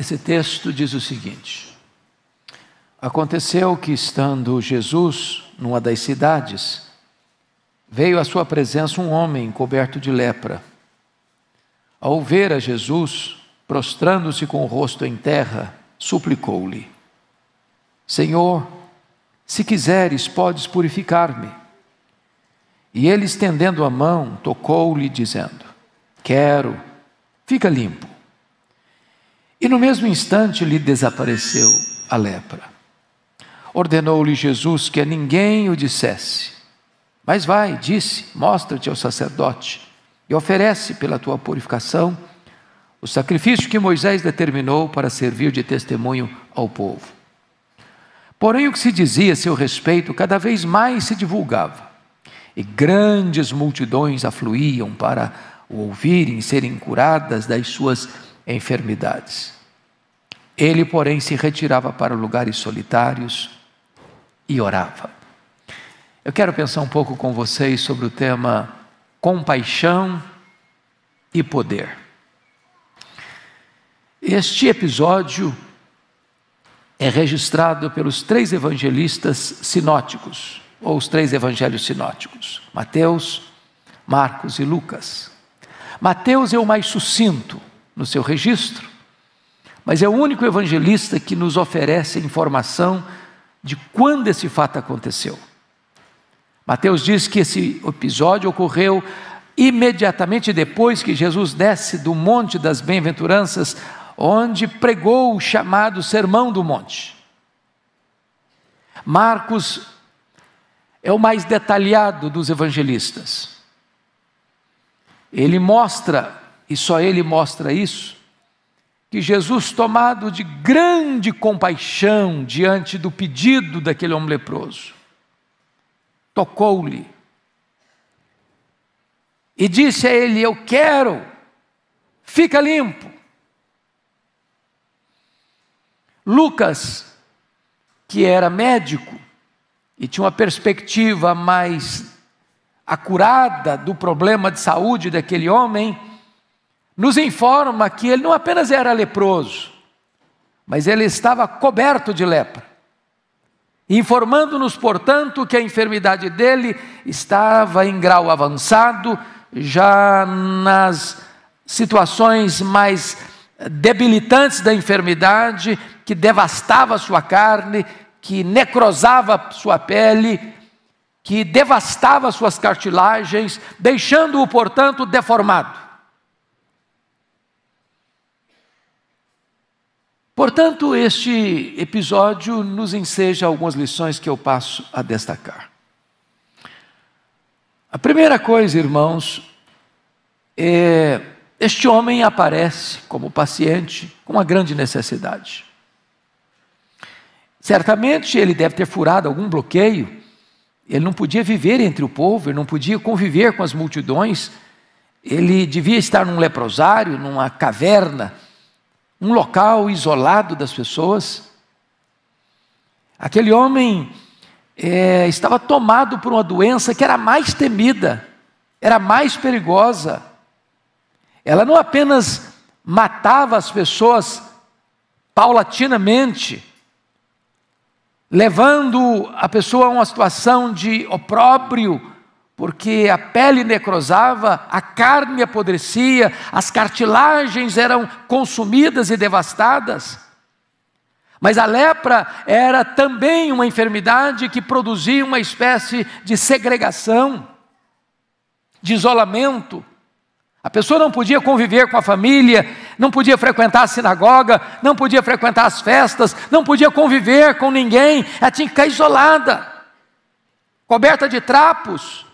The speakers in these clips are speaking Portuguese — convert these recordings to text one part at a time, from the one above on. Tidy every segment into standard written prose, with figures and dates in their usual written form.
Esse texto diz o seguinte: aconteceu que, estando Jesus numa das cidades, veio à sua presença um homem coberto de lepra. Ao ver a Jesus, prostrando-se com o rosto em terra, suplicou-lhe: Senhor, se quiseres, podes purificar-me. E ele, estendendo a mão, tocou-lhe, dizendo: Quero, fica limpo. E no mesmo instante lhe desapareceu a lepra. Ordenou-lhe Jesus que a ninguém o dissesse. Mas vai, disse, mostra-te ao sacerdote e oferece pela tua purificação o sacrifício que Moisés determinou para servir de testemunho ao povo. Porém, o que se dizia a seu respeito cada vez mais se divulgava, e grandes multidões afluíam para o ouvirem e serem curadas das suas enfermidades. Ele, porém, se retirava para lugares solitários e orava. Eu quero pensar um pouco com vocês sobre o tema compaixão e poder. Este episódio é registrado pelos 3 evangelistas sinóticos, ou os 3 evangelhos sinóticos: Mateus, Marcos e Lucas. Mateus é o mais sucinto no seu registro, mas é o único evangelista que nos oferece informação de quando esse fato aconteceu. Mateus diz que esse episódio ocorreu imediatamente depois que Jesus desce do Monte das Bem-aventuranças, onde pregou o chamado Sermão do Monte. Marcos é o mais detalhado dos evangelistas. Ele mostra, e só ele mostra isso, que Jesus, tomado de grande compaixão diante do pedido daquele homem leproso, tocou-lhe e disse a ele: Eu quero, fica limpo. Lucas, que era médico e tinha uma perspectiva mais acurada do problema de saúde daquele homem, nos informa que ele não apenas era leproso, mas ele estava coberto de lepra, informando-nos, portanto, que a enfermidade dele estava em grau avançado, já nas situações mais debilitantes da enfermidade, que devastava sua carne, que necrosava sua pele, que devastava suas cartilagens, deixando-o, portanto, deformado. Portanto, este episódio nos enseja algumas lições que eu passo a destacar. A primeira coisa, irmãos, este homem aparece como paciente com uma grande necessidade. Certamente ele deve ter furado algum bloqueio. Ele não podia viver entre o povo, ele não podia conviver com as multidões. Ele devia estar num leprosário, numa caverna, um local isolado das pessoas. Aquele homem estava tomado por uma doença que era mais temida, era mais perigosa. Ela não apenas matava as pessoas paulatinamente, levando a pessoa a uma situação de opróbrio, porque a pele necrosava, a carne apodrecia, as cartilagens eram consumidas e devastadas. Mas a lepra era também uma enfermidade que produzia uma espécie de segregação, de isolamento. A pessoa não podia conviver com a família, não podia frequentar a sinagoga, não podia frequentar as festas, não podia conviver com ninguém, ela tinha que ficar isolada, coberta de trapos,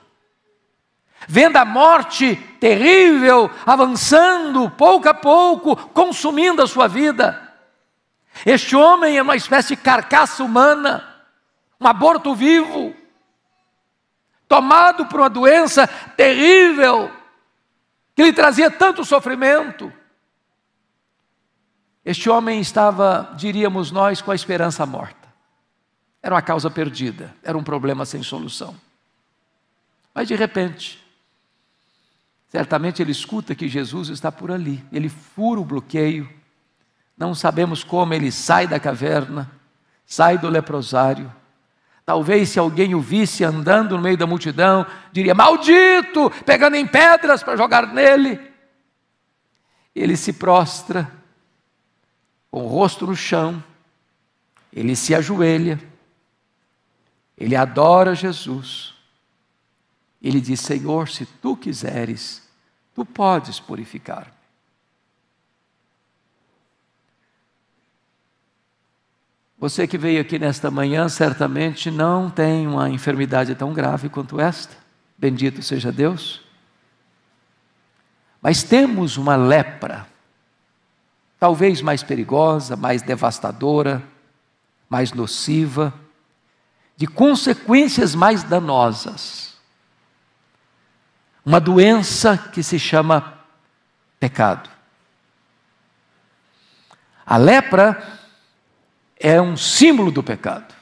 vendo a morte terrível avançando pouco a pouco, consumindo a sua vida. Este homem é uma espécie de carcaça humana, um aborto vivo, tomado por uma doença terrível, que lhe trazia tanto sofrimento. Este homem estava, diríamos nós, com a esperança morta. Era uma causa perdida, era um problema sem solução. Mas de repente, certamente ele escuta que Jesus está por ali. Ele fura o bloqueio, Não sabemos como ele sai da caverna, sai do leprosário. Talvez se alguém o visse andando no meio da multidão, diria: maldito, pegando em pedras para jogar nele. Ele se prostra, com o rosto no chão, ele se ajoelha, ele adora Jesus. Ele diz: Senhor, se tu quiseres, tu podes purificar-me. Você que veio aqui nesta manhã certamente não tem uma enfermidade tão grave quanto esta, bendito seja Deus. Mas temos uma lepra, talvez mais perigosa, mais devastadora, mais nociva, de consequências mais danosas. Uma doença que se chama pecado. A lepra é um símbolo do pecado.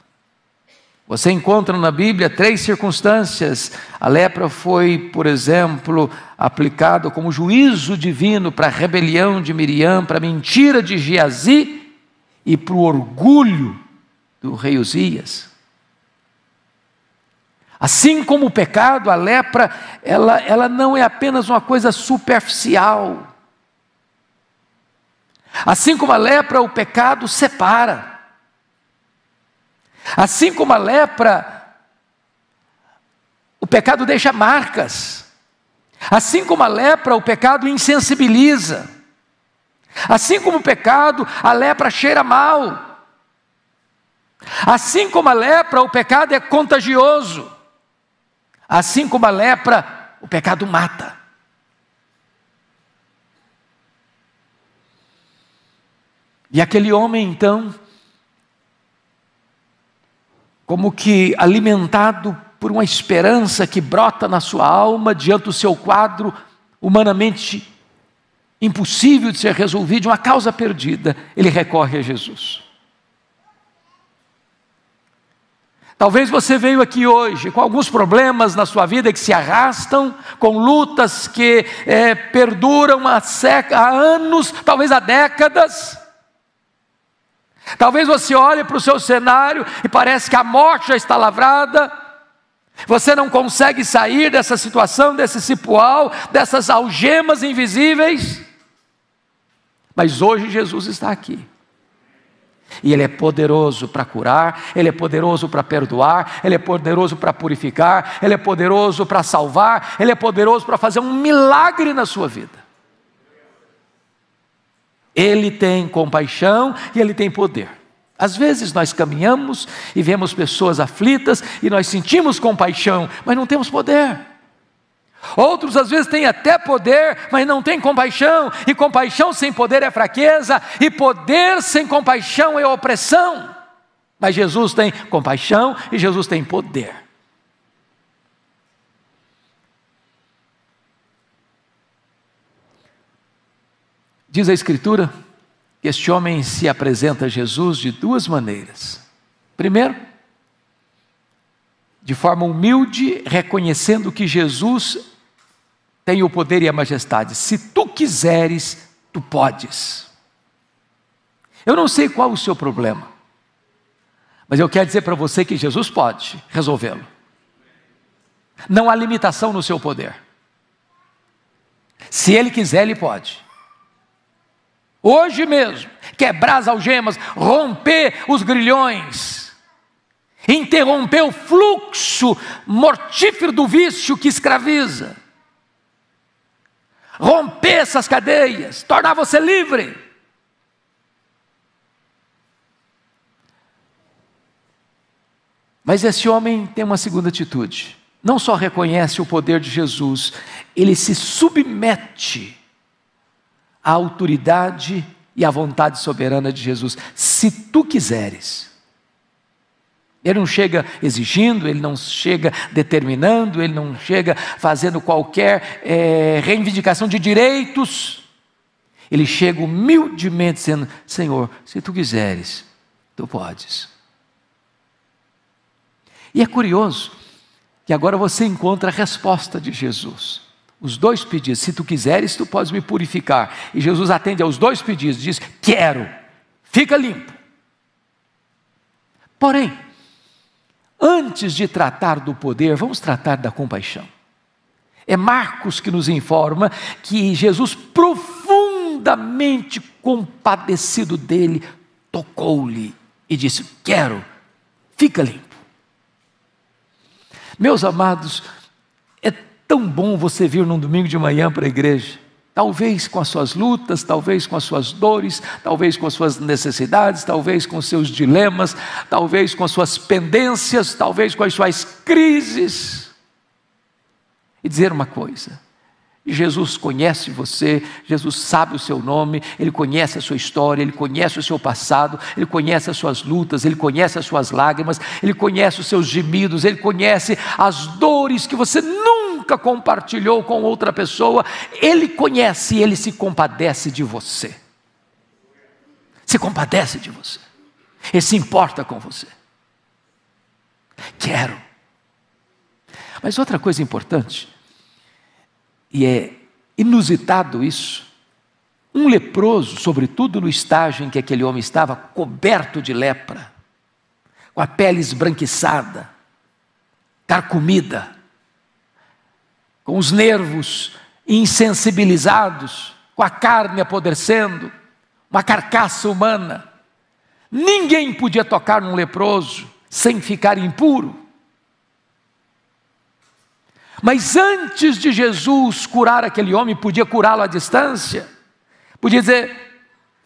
Você encontra na Bíblia 3 circunstâncias. A lepra foi, por exemplo, aplicado como juízo divino para a rebelião de Miriam, para a mentira de Geazi e para o orgulho do rei Uzias. Assim como o pecado, a lepra, ela não é apenas uma coisa superficial. Assim como a lepra, o pecado separa. Assim como a lepra, o pecado deixa marcas. Assim como a lepra, o pecado insensibiliza. Assim como o pecado, a lepra cheira mal. Assim como a lepra, o pecado é contagioso. Assim como a lepra, o pecado mata. E aquele homem então, como que alimentado por uma esperança que brota na sua alma diante do seu quadro humanamente impossível de ser resolvido, de uma causa perdida, ele recorre a Jesus. Talvez você veio aqui hoje com alguns problemas na sua vida que se arrastam, com lutas que perduram há anos, talvez há décadas. Talvez você olhe para o seu cenário e parece que a morte já está lavrada. Você não consegue sair dessa situação, desse cipoal, dessas algemas invisíveis. Mas hoje Jesus está aqui. E Ele é poderoso para curar, Ele é poderoso para perdoar, Ele é poderoso para purificar, Ele é poderoso para salvar, Ele é poderoso para fazer um milagre na sua vida. Ele tem compaixão e Ele tem poder. Às vezes nós caminhamos e vemos pessoas aflitas e nós sentimos compaixão, mas não temos poder. Outros às vezes têm até poder, mas não têm compaixão. E compaixão sem poder é fraqueza, e poder sem compaixão é opressão. Mas Jesus tem compaixão e Jesus tem poder. Diz a Escritura que este homem se apresenta a Jesus de 2 maneiras. Primeiro, de forma humilde, reconhecendo que Jesus tem o poder e a majestade. Se tu quiseres, tu podes. Eu não sei qual o seu problema, mas eu quero dizer para você que Jesus pode resolvê-lo. Não há limitação no seu poder. Se Ele quiser, Ele pode. Hoje mesmo, quebrar as algemas, romper os grilhões, interromper o fluxo mortífero do vício que escraviza, romper essas cadeias, tornar você livre. Mas esse homem tem uma segunda atitude. Não só reconhece o poder de Jesus, ele se submete à autoridade e à vontade soberana de Jesus. Se tu quiseres. Ele não chega exigindo, ele não chega determinando, ele não chega fazendo qualquer reivindicação de direitos. Ele chega humildemente dizendo: Senhor, se tu quiseres, tu podes. E é curioso que agora você encontra a resposta de Jesus. Os 2 pedidos: se tu quiseres, tu podes me purificar. E Jesus atende aos 2 pedidos, diz: quero. fica limpo. Porém, antes de tratar do poder, vamos tratar da compaixão. É Marcos que nos informa que Jesus, profundamente compadecido dele, tocou-lhe e disse: quero, fica limpo. Meus amados, é tão bom você vir num domingo de manhã para a igreja, talvez com as suas lutas, talvez com as suas dores, talvez com as suas necessidades, talvez com os seus dilemas, talvez com as suas pendências, talvez com as suas crises, e dizer uma coisa: Jesus conhece você, Jesus sabe o seu nome, Ele conhece a sua história, Ele conhece o seu passado, Ele conhece as suas lutas, Ele conhece as suas lágrimas, Ele conhece os seus gemidos, Ele conhece as dores que você nunca compartilhou com outra pessoa. Ele conhece e Ele se compadece de você. Se compadece de você. Ele se importa com você. Quero. Mas outra coisa importante, e é inusitado isso, um leproso, sobretudo no estágio em que aquele homem estava, coberto de lepra, com a pele esbranquiçada, carcomida, com os nervos insensibilizados, com a carne apodrecendo, uma carcaça humana. Ninguém podia tocar num leproso sem ficar impuro. Mas antes de Jesus curar aquele homem, podia curá-lo à distância, podia dizer: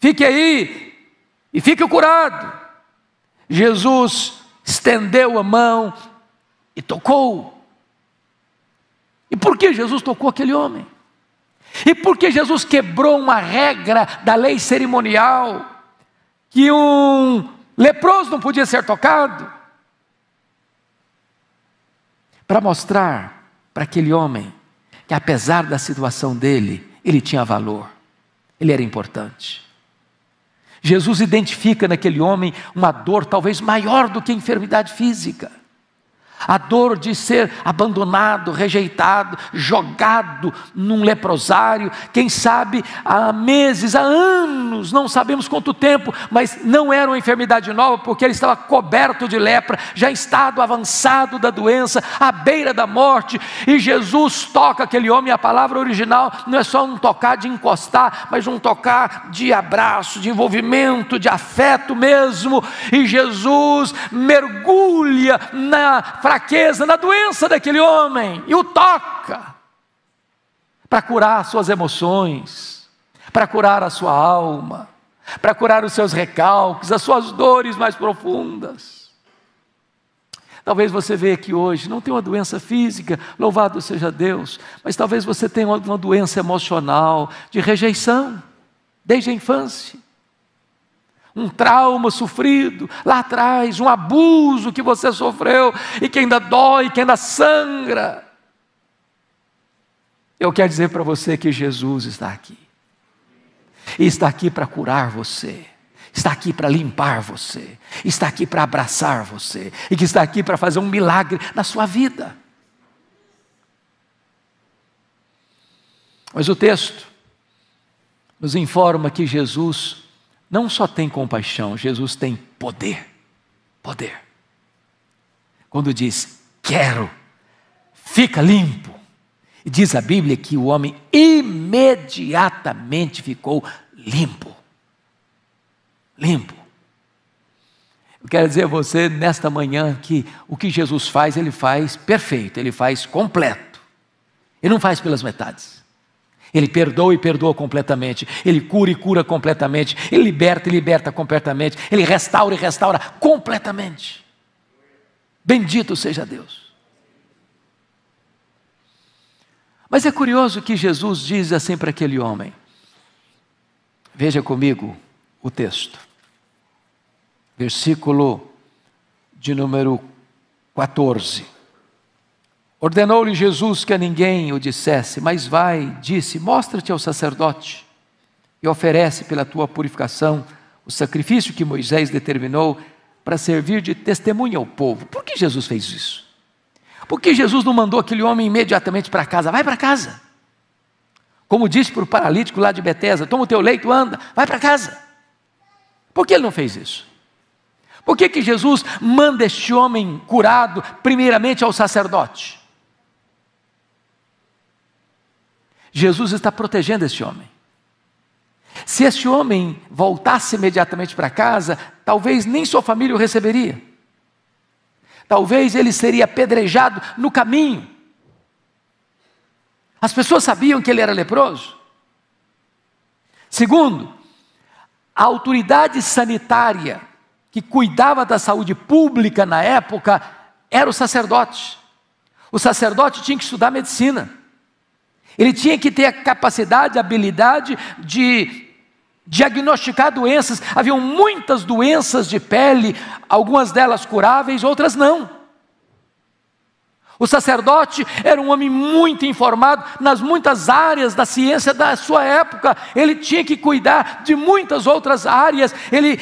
fique aí e fique curado. Jesus estendeu a mão e tocou. E por que Jesus tocou aquele homem? E por que Jesus quebrou uma regra da lei cerimonial, que um leproso não podia ser tocado? Para mostrar para aquele homem que, apesar da situação dele, ele tinha valor, ele era importante. Jesus identifica naquele homem uma dor talvez maior do que a enfermidade física, a dor de ser abandonado, rejeitado, jogado num leprosário, quem sabe há meses, há anos, não sabemos quanto tempo, mas não era uma enfermidade nova, porque ele estava coberto de lepra, já em estado avançado da doença, à beira da morte, e Jesus toca aquele homem. A palavra original não é só um tocar de encostar, mas um tocar de abraço, de envolvimento, de afeto mesmo, e Jesus mergulha na fraqueza, na doença daquele homem, e o toca, para curar suas emoções, para curar a sua alma, para curar os seus recalques, as suas dores mais profundas. Talvez você veja aqui hoje, não tem uma doença física, louvado seja Deus, mas talvez você tenha uma doença emocional, de rejeição, desde a infância. Um trauma sofrido lá atrás, um abuso que você sofreu e que ainda dói, que ainda sangra. Eu quero dizer para você que Jesus está aqui. E está aqui para curar você. Está aqui para limpar você. Está aqui para abraçar você. E que está aqui para fazer um milagre na sua vida. Mas o texto nos informa que Jesus não só tem compaixão, Jesus tem poder. Poder. Quando diz: quero, fica limpo. E diz a Bíblia que o homem imediatamente ficou limpo. Limpo. Eu quero dizer a você nesta manhã que o que Jesus faz, Ele faz perfeito, Ele faz completo. Ele não faz pelas metades. Ele perdoa e perdoa completamente, Ele cura e cura completamente, Ele liberta e liberta completamente, Ele restaura e restaura completamente. Bendito seja Deus. Mas é curioso que Jesus diz assim para aquele homem. Veja comigo o texto. Versículo de número 14. Ordenou-lhe Jesus que a ninguém o dissesse, mas vai, disse: mostra-te ao sacerdote e oferece pela tua purificação o sacrifício que Moisés determinou para servir de testemunha ao povo. Por que Jesus fez isso? Por que Jesus não mandou aquele homem imediatamente para casa? Vai para casa. Como disse para o paralítico lá de Betesda: toma o teu leito, anda, vai para casa. Por que ele não fez isso? Por que Jesus manda este homem curado primeiramente ao sacerdote? Jesus está protegendo este homem. Se este homem voltasse imediatamente para casa, talvez nem sua família o receberia. Talvez ele seria apedrejado no caminho. As pessoas sabiam que ele era leproso. Segundo, a autoridade sanitária que cuidava da saúde pública na época era o sacerdote. O sacerdote tinha que estudar medicina. Ele tinha que ter a capacidade, a habilidade de diagnosticar doenças. Haviam muitas doenças de pele, algumas delas curáveis, outras não. O sacerdote era um homem muito informado nas muitas áreas da ciência da sua época. Ele tinha que cuidar de muitas outras áreas. Ele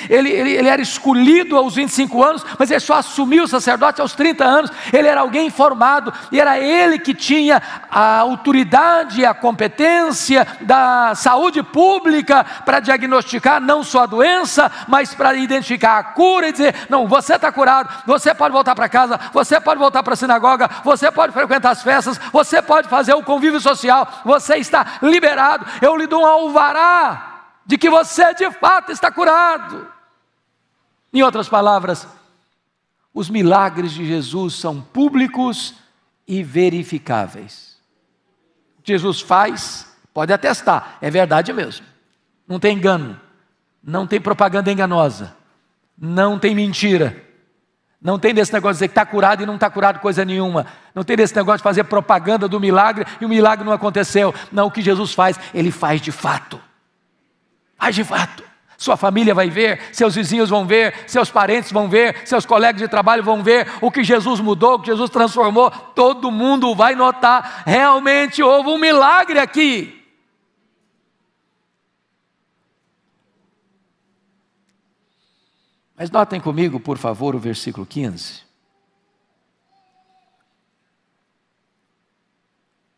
era escolhido aos 25 anos, mas ele só assumiu o sacerdote aos 30 anos. Ele era alguém informado e era ele que tinha a autoridade e a competência da saúde pública para diagnosticar não só a doença, mas para identificar a cura e dizer: não, você está curado, você pode voltar para casa, você pode voltar para a sinagoga, você pode frequentar as festas, você pode fazer o convívio social, você está liberado, eu lhe dou um alvará de que você de fato está curado. Em outras palavras, os milagres de Jesus são públicos e verificáveis. Jesus faz, pode atestar, é verdade mesmo, não tem engano, não tem propaganda enganosa, não tem mentira. Não tem desse negócio de dizer que está curado e não está curado coisa nenhuma. Não tem desse negócio de fazer propaganda do milagre e o milagre não aconteceu. Não, o que Jesus faz, Ele faz de fato. Faz de fato. Sua família vai ver, seus vizinhos vão ver, seus parentes vão ver, seus colegas de trabalho vão ver o que Jesus mudou, o que Jesus transformou. Todo mundo vai notar, realmente houve um milagre aqui. Mas notem comigo, por favor, o versículo 15.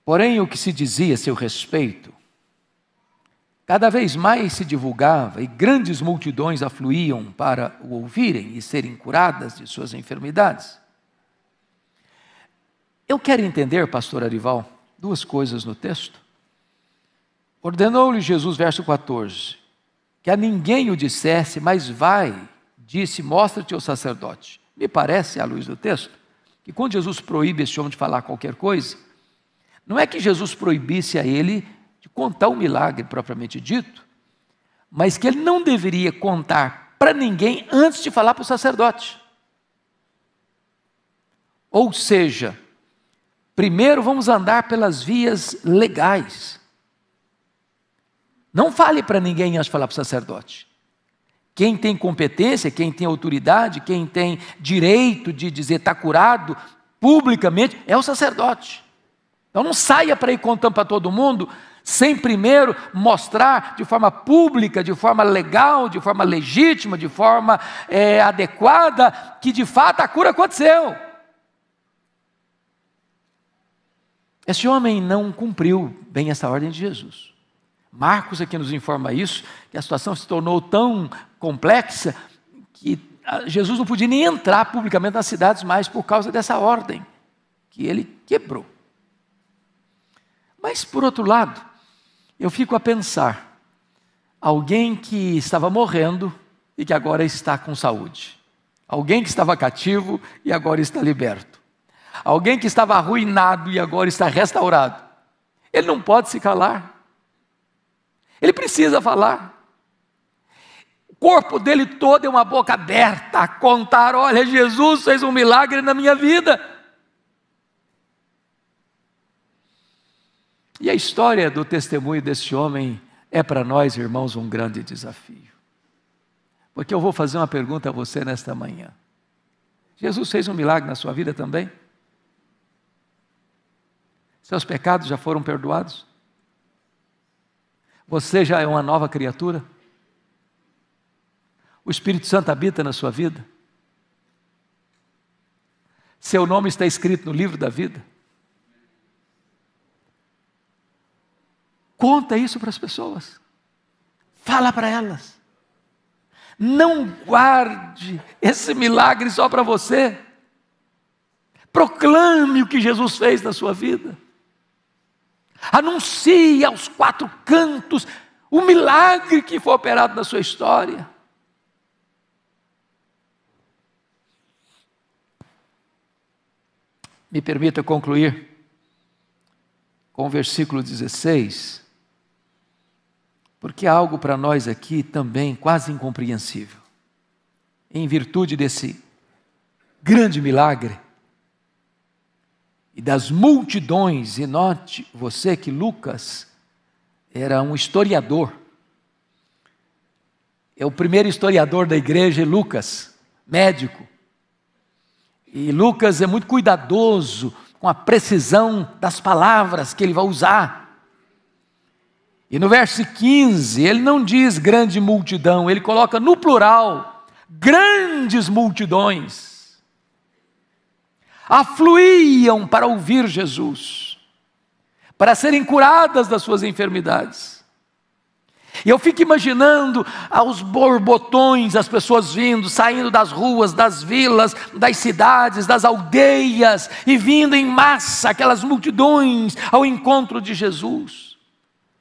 Porém, o que se dizia a seu respeito, cada vez mais se divulgava e grandes multidões afluíam para o ouvirem e serem curadas de suas enfermidades. Eu quero entender, pastor Arival, duas coisas no texto. Ordenou-lhe Jesus, verso 14, que a ninguém o dissesse, mas vai, disse, mostra-te ao sacerdote. Me parece, à luz do texto, que quando Jesus proíbe esse homem de falar qualquer coisa, não é que Jesus proibisse a ele de contar o milagre propriamente dito, mas que ele não deveria contar para ninguém antes de falar para o sacerdote. Ou seja, primeiro vamos andar pelas vias legais. Não fale para ninguém antes de falar para o sacerdote. Quem tem competência, quem tem autoridade, quem tem direito de dizer está curado publicamente é o sacerdote. Então não saia para ir contando para todo mundo sem primeiro mostrar de forma pública, de forma legal, de forma legítima, de forma adequada, que de fato a cura aconteceu. Esse homem não cumpriu bem essa ordem de Jesus. Marcos aqui nos informa isso, que a situação se tornou tão complexa que Jesus não podia nem entrar publicamente nas cidades mais por causa dessa ordem que ele quebrou. Mas por outro lado, eu fico a pensar, alguém que estava morrendo e que agora está com saúde, alguém que estava cativo e agora está liberto, alguém que estava arruinado e agora está restaurado, ele não pode se calar. Ele precisa falar. O corpo dele todo é uma boca aberta a contar: olha, Jesus fez um milagre na minha vida. E a história do testemunho desse homem é para nós, irmãos, um grande desafio. Porque eu vou fazer uma pergunta a você nesta manhã. Jesus fez um milagre na sua vida também? Seus pecados já foram perdoados? Você já é uma nova criatura? O Espírito Santo habita na sua vida? Seu nome está escrito no livro da vida? Conta isso para as pessoas. Fala para elas. Não guarde esse milagre só para você. Proclame o que Jesus fez na sua vida. Anuncie aos quatro cantos o milagre que foi operado na sua história. Me permita concluir com o versículo 16, porque há algo para nós aqui também quase incompreensível. Em virtude desse grande milagre e das multidões, e note você que Lucas era um historiador, é o primeiro historiador da igreja, Lucas, médico, e Lucas é muito cuidadoso com a precisão das palavras que ele vai usar. E no verso 15, ele não diz grande multidão, ele coloca no plural, grandes multidões afluíam para ouvir Jesus, para serem curadas das suas enfermidades. E eu fico imaginando aos borbotões, as pessoas vindo, saindo das ruas, das vilas, das cidades, das aldeias, e vindo em massa, aquelas multidões ao encontro de Jesus.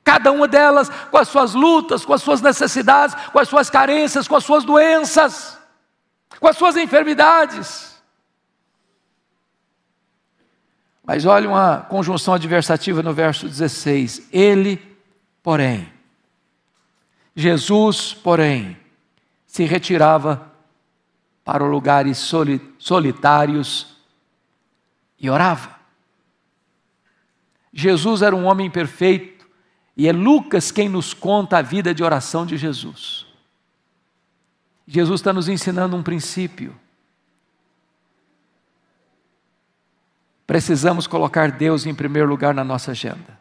Cada uma delas com as suas lutas, com as suas necessidades, com as suas carências, com as suas doenças, com as suas enfermidades. Mas olha uma conjunção adversativa no verso 16. Ele, porém, Jesus, porém, se retirava para lugares solitários e orava. Jesus era um homem perfeito e é Lucas quem nos conta a vida de oração de Jesus. Jesus está nos ensinando um princípio. Precisamos colocar Deus em primeiro lugar na nossa agenda.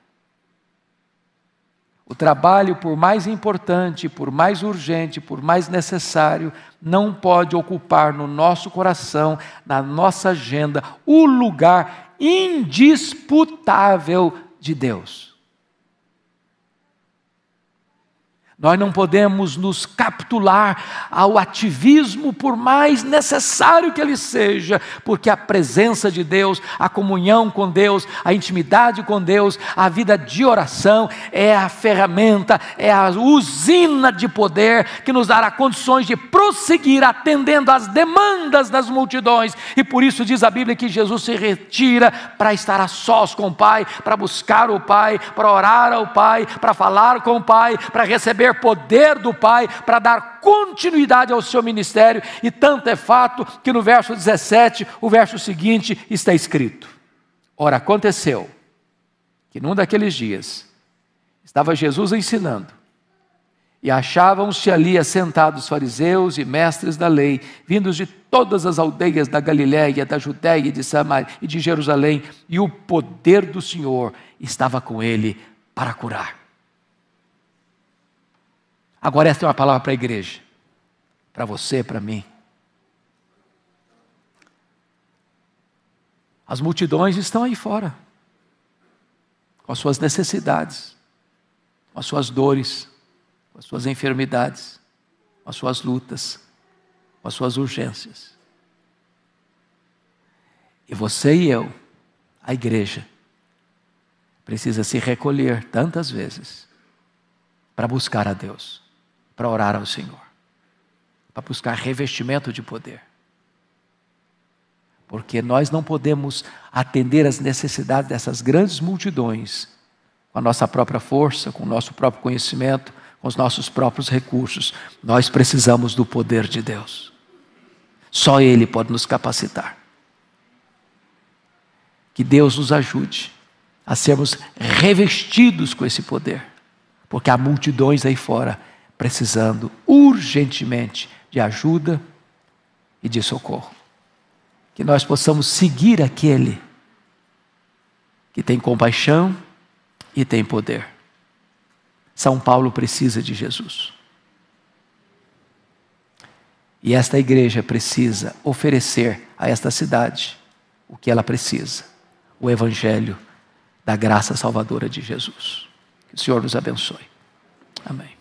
O trabalho, por mais importante, por mais urgente, por mais necessário, não pode ocupar no nosso coração, na nossa agenda, o lugar indisputável de Deus. Nós não podemos nos capitular ao ativismo, por mais necessário que ele seja, porque a presença de Deus, a comunhão com Deus, a intimidade com Deus, a vida de oração é a ferramenta, é a usina de poder que nos dará condições de prosseguir atendendo às demandas das multidões. E por isso diz a Bíblia que Jesus se retira para estar a sós com o Pai, para buscar o Pai, para orar ao Pai, para falar com o Pai, para receber poder do Pai, para dar continuidade ao seu ministério. E tanto é fato que no verso 17, o verso seguinte está escrito: ora, aconteceu que num daqueles dias estava Jesus ensinando, e achavam-se ali assentados fariseus e mestres da lei, vindos de todas as aldeias da Galiléia, da Judéia e de Samaria e de Jerusalém, e o poder do Senhor estava com ele para curar. Agora esta é uma palavra para a igreja, para você, para mim. As multidões estão aí fora, com as suas necessidades, com as suas dores, com as suas enfermidades, com as suas lutas, com as suas urgências. E você e eu, a igreja, precisa se recolher tantas vezes para buscar a Deus, para orar ao Senhor, para buscar revestimento de poder. Porque nós não podemos atender às necessidades dessas grandes multidões com a nossa própria força, com o nosso próprio conhecimento, com os nossos próprios recursos. Nós precisamos do poder de Deus. Só Ele pode nos capacitar. Que Deus nos ajude a sermos revestidos com esse poder, porque há multidões aí fora precisando urgentemente de ajuda e de socorro. Que nós possamos seguir aquele que tem compaixão e tem poder. São Paulo precisa de Jesus. E esta igreja precisa oferecer a esta cidade o que ela precisa: o Evangelho da graça salvadora de Jesus. Que o Senhor nos abençoe. Amém.